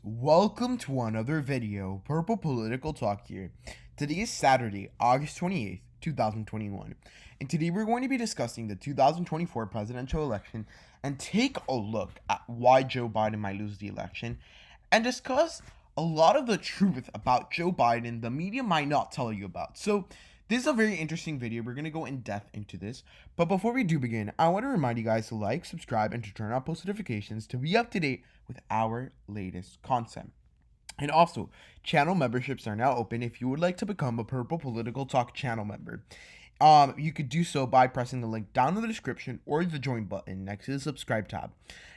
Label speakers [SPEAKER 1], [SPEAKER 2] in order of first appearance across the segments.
[SPEAKER 1] Welcome to another video, Purple Political Talk here. Today is Saturday, August 28th, 2021. And today we're going to be discussing the 2024 presidential election and take a look at why Joe Biden might lose the election and discuss a lot of the truth about Joe Biden the media might not tell you about. So this is a very interesting video. We're going to go in depth into this. But before we do begin, I want to remind you guys to like, subscribe, and to turn on post notifications to be up to date with our latest content. And also, channel memberships are now open if you would like to become a Purple Political Talk channel member. You could do so by pressing the link down in the description or the join button next to the subscribe tab.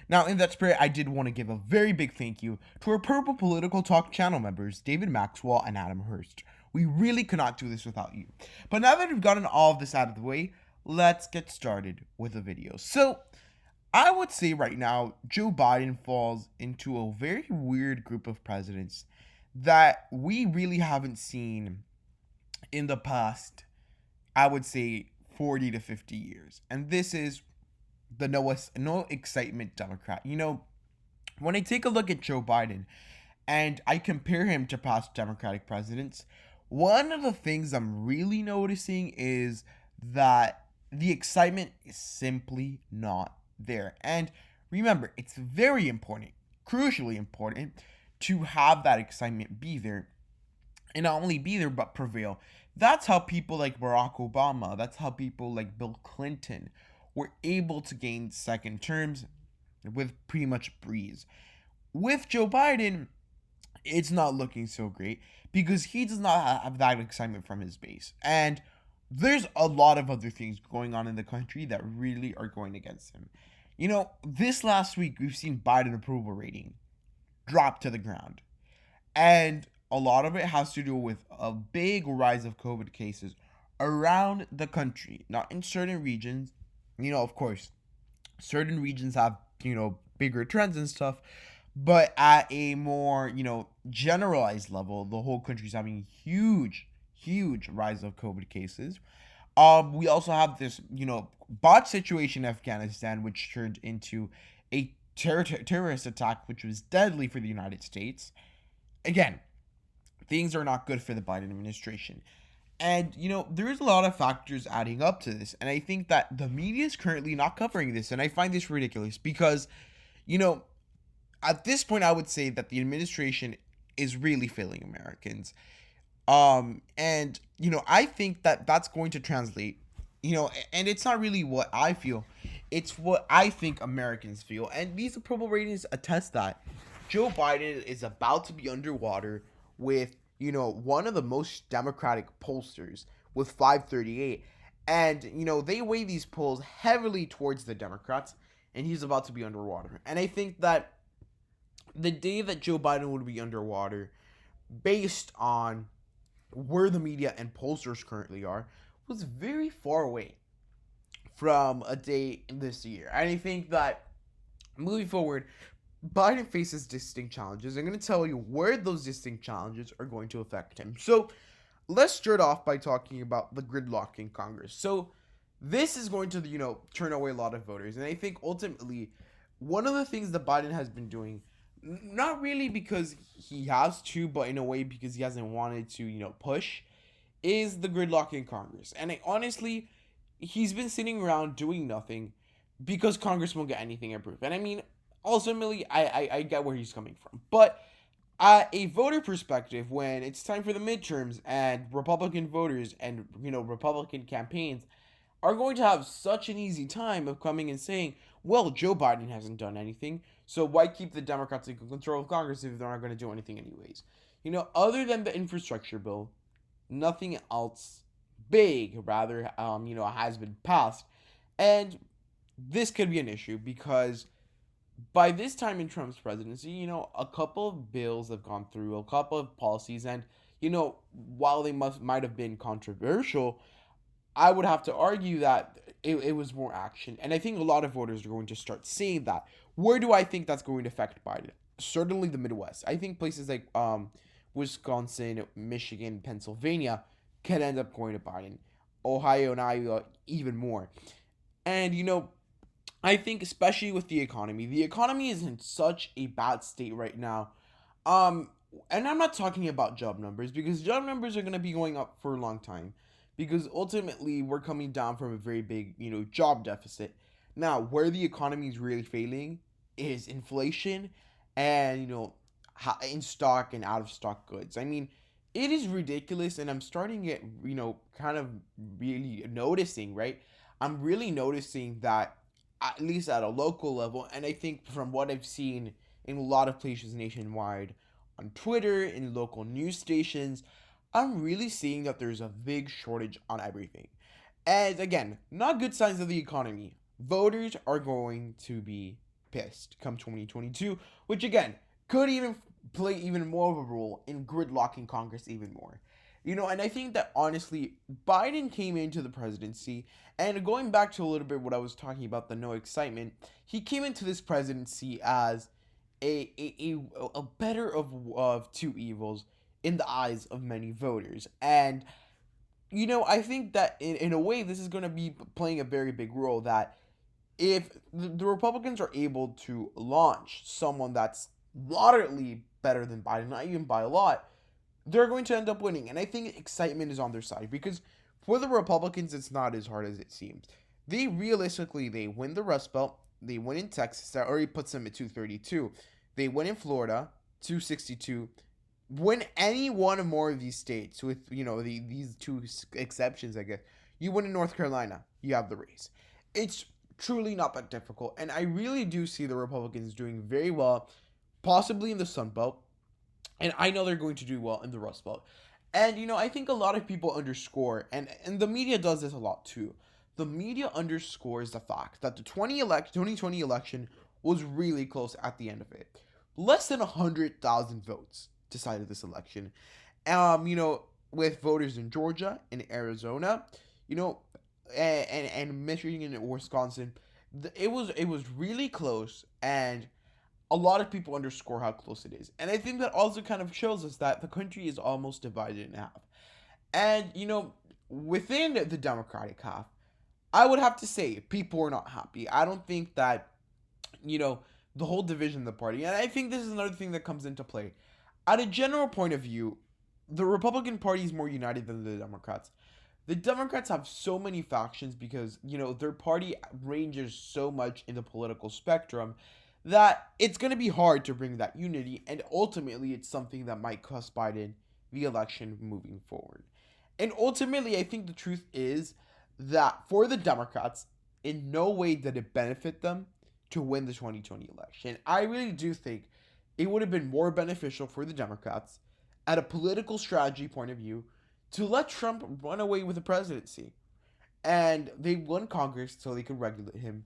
[SPEAKER 1] Now, in that spirit, I did want to give a very big thank you to our Purple Political Talk channel members, David Maxwell and Adam Hurst. We really could not do this without you. But now that we've gotten all of this out of the way, let's get started with the video. So, I would say right now, Joe Biden falls into a very weird group of presidents that we really haven't seen in the past, I would say, 40 to 50 years. And this is the no excitement Democrat. You know, when I take a look at Joe Biden and I compare him to past Democratic presidents, one of the things I'm really noticing is that the excitement is simply not there. And remember, it's very important, crucially important, to have that excitement be there. And not only be there, but prevail. That's how people like Barack Obama, that's how people like Bill Clinton were able to gain second terms with pretty much breeze. With Joe Biden, it's not looking so great because he does not have that excitement from his base. And there's a lot of other things going on in the country that really are going against him. You know, this last week, we've seen Biden approval rating drop to the ground. And a lot of it has to do with a big rise of COVID cases around the country, not in certain regions. You know, of course, certain regions have, bigger trends and stuff. But at a more, generalized level, the whole country's having huge rise of COVID cases. We also have this, bot situation in Afghanistan, which turned into a terrorist attack, which was deadly for the United States. Again, things are not good for the Biden administration. And, there's a lot of factors adding up to this. And I think that the media is currently not covering this. And I find this ridiculous because, at this point, I would say that the administration is really failing Americans. And, I think that that's going to translate, and it's not really what I feel. It's what I think Americans feel. And these approval ratings attest that Joe Biden is about to be underwater with, one of the most Democratic pollsters with FiveThirtyEight. And, they weigh these polls heavily towards the Democrats, and he's about to be underwater. And I think that the day that Joe Biden would be underwater, based on where the media and pollsters currently are, was very far away from a day this year. And I think that moving forward, Biden faces distinct challenges. I'm going to tell you where those distinct challenges are going to affect him. So let's start off by talking about the gridlock in Congress. So this is going to, turn away a lot of voters. And I think ultimately, one of the things that Biden has been doing, not really because he has to, but in a way because he hasn't wanted to, push, is the gridlock in Congress. And honestly, he's been sitting around doing nothing because Congress won't get anything approved. And I mean, ultimately, I get where he's coming from. But at a voter perspective, when it's time for the midterms and Republican voters and, Republican campaigns are going to have such an easy time of coming and saying, well, Joe Biden hasn't done anything, so why keep the Democrats in control of Congress if they're not going to do anything anyways? Other than the infrastructure bill, nothing else big, rather, has been passed. And this could be an issue because by this time in Trump's presidency, a couple of bills have gone through, a couple of policies, and, while they might have been controversial, I would have to argue that it was more action. And I think a lot of voters are going to start seeing that. Where do I think that's going to affect Biden? Certainly the Midwest. I think places like Wisconsin, Michigan, Pennsylvania can end up going to Biden. Ohio and Iowa even more. And, I think especially with the economy is in such a bad state right now Um, and I'm not talking about job numbers because job numbers are going to be going up for a long time because ultimately we're coming down from a very big, job deficit. Now, where the economy is really failing is inflation and, in stock and out of stock goods. I mean, it is ridiculous and I'm starting to get, kind of really noticing, right? I'm really noticing that at least at a local level, and I think from what I've seen in a lot of places nationwide, on Twitter, in local news stations, I'm really seeing that there's a big shortage on everything. And again, not good signs of the economy. Voters are going to be pissed come 2022, which again could even play even more of a role in gridlocking Congress even more. And I think that honestly, Biden came into the presidency, and going back to a little bit what I was talking about, the no excitement, he came into this presidency as a better of two evils in the eyes of many voters. And I think that in a way this is going to be playing a very big role, that if the Republicans are able to launch someone that's moderately better than Biden, not even by a lot, they're going to end up winning. And I think excitement is on their side because for the Republicans, it's not as hard as it seems. They win the Rust Belt, they win in Texas, that already puts them at 232. They win in Florida, 262. Win any one or more of these states, with these two exceptions, I guess. You win in North Carolina, you have the race. It's truly not that difficult, and I really do see the Republicans doing very well, possibly in the Sun Belt, and I know they're going to do well in the Rust Belt. And I think a lot of people underscore, and the media does this a lot too. The media underscores the fact that the 2020 election was really close at the end of it. Less than 100,000 votes decided this election. With voters in Georgia and Arizona, you know, and Michigan and Wisconsin, it was really close, and a lot of people underscore how close it is. And I think that also kind of shows us that the country is almost divided in half. And, within the Democratic half, I would have to say people are not happy. I don't think that, you know, the whole division of the party, and I think this is another thing that comes into play. At a general point of view, the Republican Party is more united than the Democrats. The Democrats have so many factions because, their party ranges so much in the political spectrum that it's going to be hard to bring that unity, and ultimately, it's something that might cost Biden the election moving forward. And ultimately, I think the truth is that for the Democrats, in no way did it benefit them to win the 2020 election. I really do think it would have been more beneficial for the Democrats, at a political strategy point of view, to let Trump run away with the presidency. And they won Congress so they could regulate him.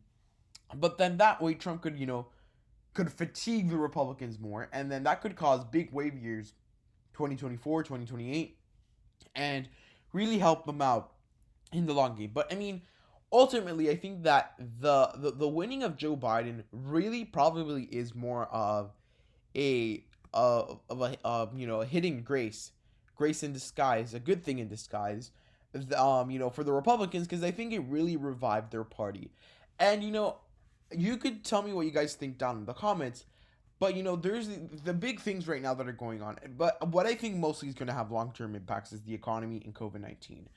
[SPEAKER 1] But then that way Trump could fatigue the Republicans more, and then that could cause big wave years, 2024, 2028, and really help them out in the long game. But I mean, ultimately, I think that the winning of Joe Biden really probably is more of a a hidden grace in disguise, a good thing in disguise, for the Republicans, because I think it really revived their party. And you could tell me what you guys think down in the comments. But there's the big things right now that are going on. But what I think mostly is going to have long-term impacts is the economy and COVID-19.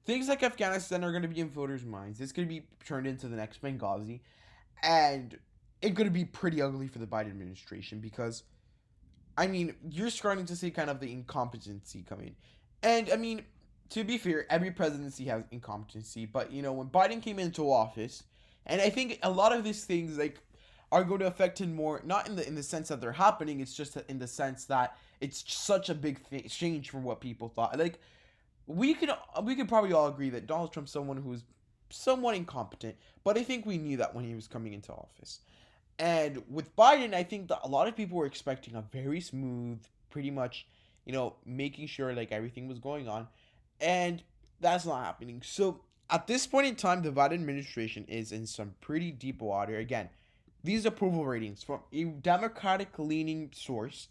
[SPEAKER 1] Things like Afghanistan are going to be in voters' minds. It's going to be turned into the next Benghazi, and it's going to be pretty ugly for the Biden administration because, I mean, you're starting to see kind of the incompetency come in. And I mean, to be fair, every presidency has incompetency, but when Biden came into office, and I think a lot of these things like are going to affect him more, not in the sense that they're happening, it's just in the sense that it's such a big change from what people thought. Like we could probably all agree that Donald Trump's someone who's somewhat incompetent, but I think we knew that when he was coming into office. And with Biden, I think that a lot of people were expecting a very smooth, pretty much, making sure like everything was going on. And that's not happening. So at this point in time, the Biden administration is in some pretty deep water. Again, these approval ratings from a Democratic leaning source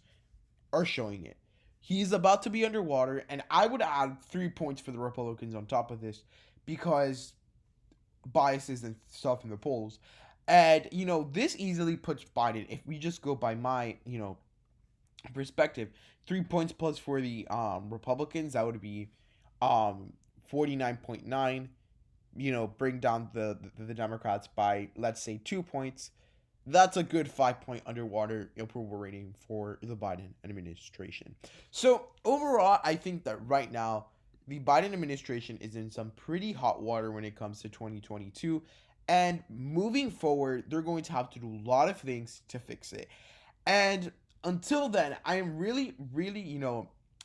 [SPEAKER 1] are showing it. He's about to be underwater, and I would add 3 points for the Republicans on top of this because biases and stuff in the polls. And, this easily puts Biden, if we just go by my, perspective, 3 points plus for the Republicans, that would be um 49.9. Bring down the Democrats by, let's say, 2 points. That's a good 5 point underwater approval rating for the Biden administration. So overall, I think that right now the Biden administration is in some pretty hot water when it comes to 2022. And moving forward, they're going to have to do a lot of things to fix it. And until then, I am really, really,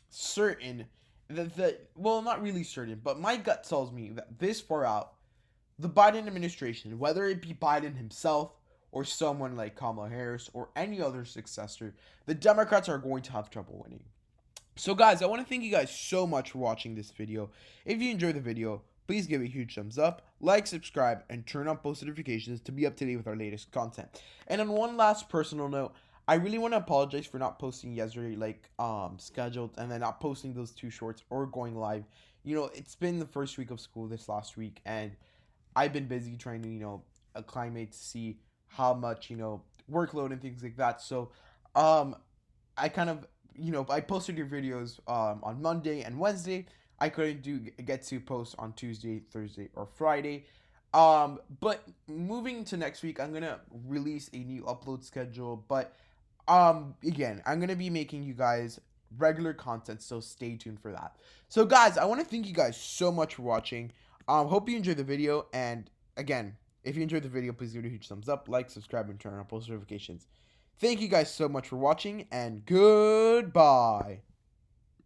[SPEAKER 1] certain well, not really certain, but my gut tells me that this far out, the Biden administration, whether it be Biden himself or someone like Kamala Harris or any other successor, the Democrats are going to have trouble winning. So guys, I want to thank you guys so much for watching this video. If you enjoyed the video, please give it a huge thumbs up, like, subscribe, and turn on post notifications to be up to date with our latest content. And on one last personal note, I really want to apologize for not posting yesterday like scheduled, and then not posting those 2 shorts or going live. It's been the first week of school this last week, and I've been busy trying to, acclimate to see how much, workload and things like that. So, I kind of, I posted your videos on Monday and Wednesday. I couldn't get to post on Tuesday, Thursday, or Friday. But moving to next week, I'm gonna release a new upload schedule. But again, I'm gonna be making you guys regular content, so stay tuned for that. So guys, I want to thank you guys so much for watching. Hope you enjoyed the video, and again, if you enjoyed the video, please give it a huge thumbs up, like, subscribe, and turn on post notifications. Thank you guys so much for watching, and goodbye.